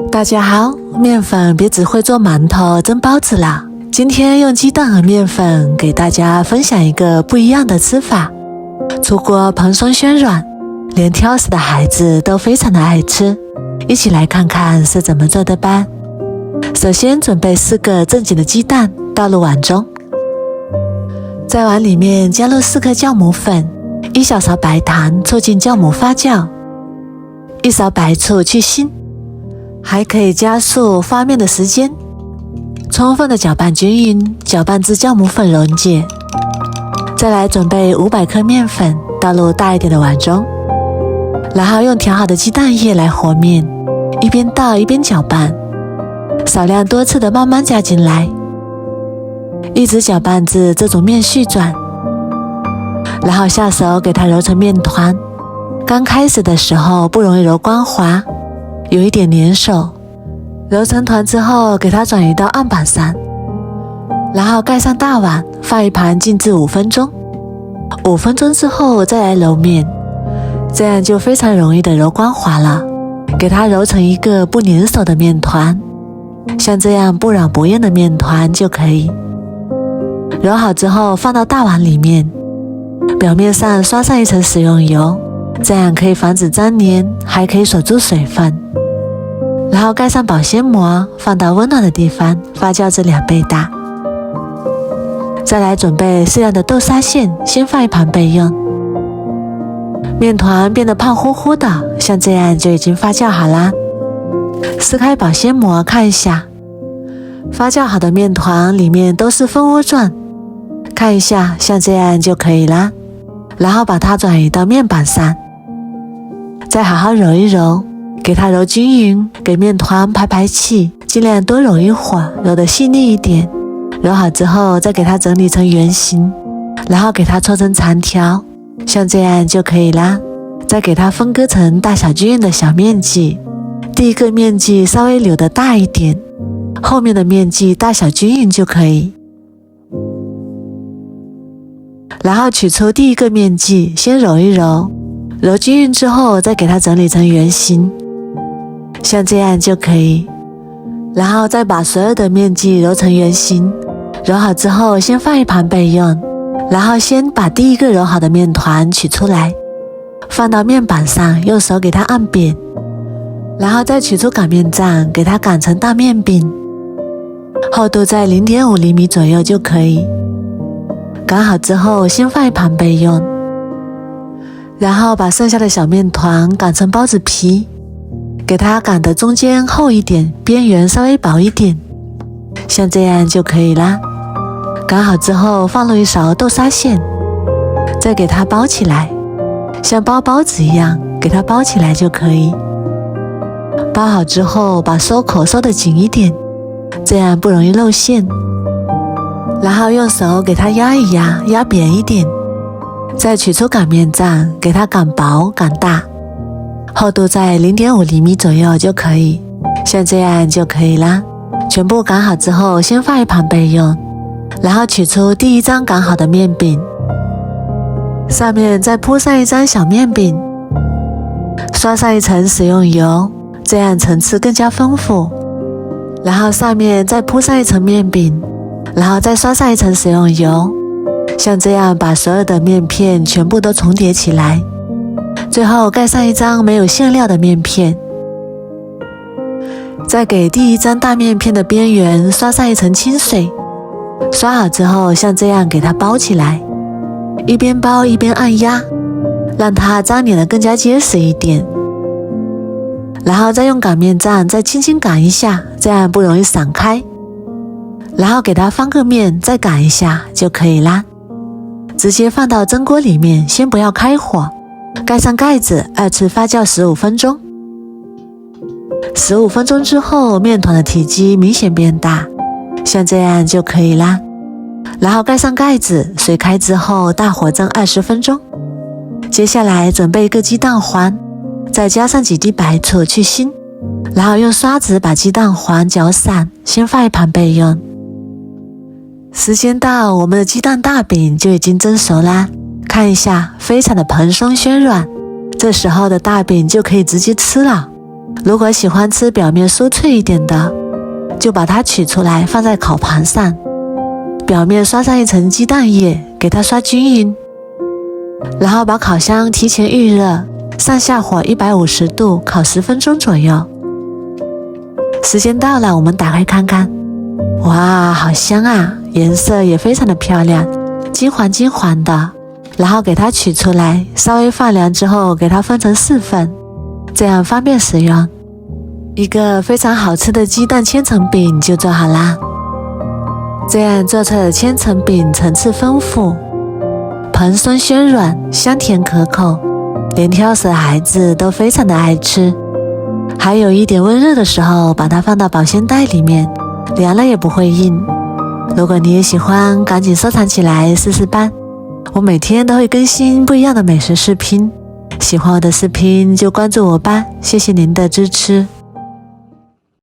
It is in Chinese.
大家好，面粉别只会做馒头蒸包子了，今天用鸡蛋和面粉给大家分享一个不一样的吃法，出锅蓬松鲜软，连挑食的孩子都非常的爱吃，一起来看看是怎么做的吧。首先准备4个正经的鸡蛋倒入碗中，在碗里面加入4克酵母粉，1小勺白糖促进酵母发酵，1勺白醋去腥，还可以加速发面的时间，充分的搅拌均匀，搅拌至酵母粉溶解。再来准备500克面粉倒入大一点的碗中，然后用调好的鸡蛋液来和面，一边倒一边搅拌，少量多次的慢慢加进来，一直搅拌至这种面絮转，然后下手给它揉成面团。刚开始的时候不容易揉光滑，有一点粘手，揉成团之后给它转移到案板上，然后盖上大碗放一旁静置5分钟，5分钟之后再来揉面，这样就非常容易的揉光滑了，给它揉成一个不粘手的面团，像这样不软不硬的面团就可以。揉好之后放到大碗里面，表面上刷上一层食用油，这样可以防止粘连，还可以锁住水分。然后盖上保鲜膜，放到温暖的地方发酵至2倍大。再来准备适量的豆沙馅，先放一旁备用。面团变得胖乎乎的，像这样就已经发酵好啦。撕开保鲜膜看一下，发酵好的面团里面都是蜂窝状，看一下，像这样就可以啦。然后把它转移到面板上，再好好揉一揉，给它揉均匀，给面团排气，尽量多揉一会儿，揉得细腻一点。揉好之后再给它整理成圆形，然后给它搓成长条，像这样就可以啦。再给它分割成大小均匀的小面积，第一个面积稍微扭得大一点，后面的面积大小均匀就可以。然后取出第一个面积，先揉一揉，揉均匀之后再给它整理成圆形，像这样就可以。然后再把所有的面积揉成圆形，揉好之后先放一旁备用。然后先把第一个揉好的面团取出来，放到面板上，用手给它按扁，然后再取出擀面杖，给它擀成大面饼，厚度在 0.5 厘米左右就可以。擀好之后先放一旁备用，然后把剩下的小面团擀成包子皮，给它擀的中间厚一点，边缘稍微薄一点，像这样就可以啦。擀好之后放入一勺豆沙馅，再给它包起来，像包包子一样给它包起来就可以。包好之后把收口收得紧一点，这样不容易露馅。然后用手给它压一压，压扁一点，再取出擀面杖，给它擀薄擀大，厚度在 0.5 厘米左右就可以，像这样就可以啦。全部擀好之后先放一旁备用，然后取出第一张擀好的面饼，上面再铺上一张小面饼，刷上一层食用油，这样层次更加丰富。然后上面再铺上一层面饼，然后再刷上一层食用油，像这样把所有的面片全部都重叠起来，最后盖上一张没有馅料的面片，再给第一张大面片的边缘刷上一层清水，刷好之后像这样给它包起来，一边包一边按压，让它粘连的更加结实一点，然后再用擀面杖再轻轻擀一下，这样不容易散开，然后给它翻个面再擀一下就可以啦。直接放到蒸锅里面，先不要开火，盖上盖子，2次发酵15分钟。15分钟之后面团的体积明显变大，像这样就可以啦。然后盖上盖子，水开之后大火蒸20分钟。接下来准备一个鸡蛋黄，再加上几滴白醋去腥，然后用刷子把鸡蛋黄搅散，先放一旁备用。时间到，我们的鸡蛋大饼就已经蒸熟啦，看一下非常的蓬松鲜软，这时候的大饼就可以直接吃了。如果喜欢吃表面酥脆一点的，就把它取出来放在烤盘上，表面刷上一层鸡蛋液，给它刷均匀，然后把烤箱提前预热，上下火150度烤10分钟左右。时间到了，我们打开看看，哇，好香啊，颜色也非常的漂亮，金黄金黄的。然后给它取出来，稍微放凉之后给它分成4份，这样方便使用。一个非常好吃的鸡蛋千层饼就做好啦。这样做出来的千层饼层次丰富，蓬松鲜软，香甜可口，连挑食的孩子都非常的爱吃。还有一点温热的时候，把它放到保鲜袋里面，凉了也不会硬。如果你也喜欢，赶紧收藏起来试试吧。我每天都会更新不一样的美食视频，喜欢我的视频就关注我吧，谢谢您的支持。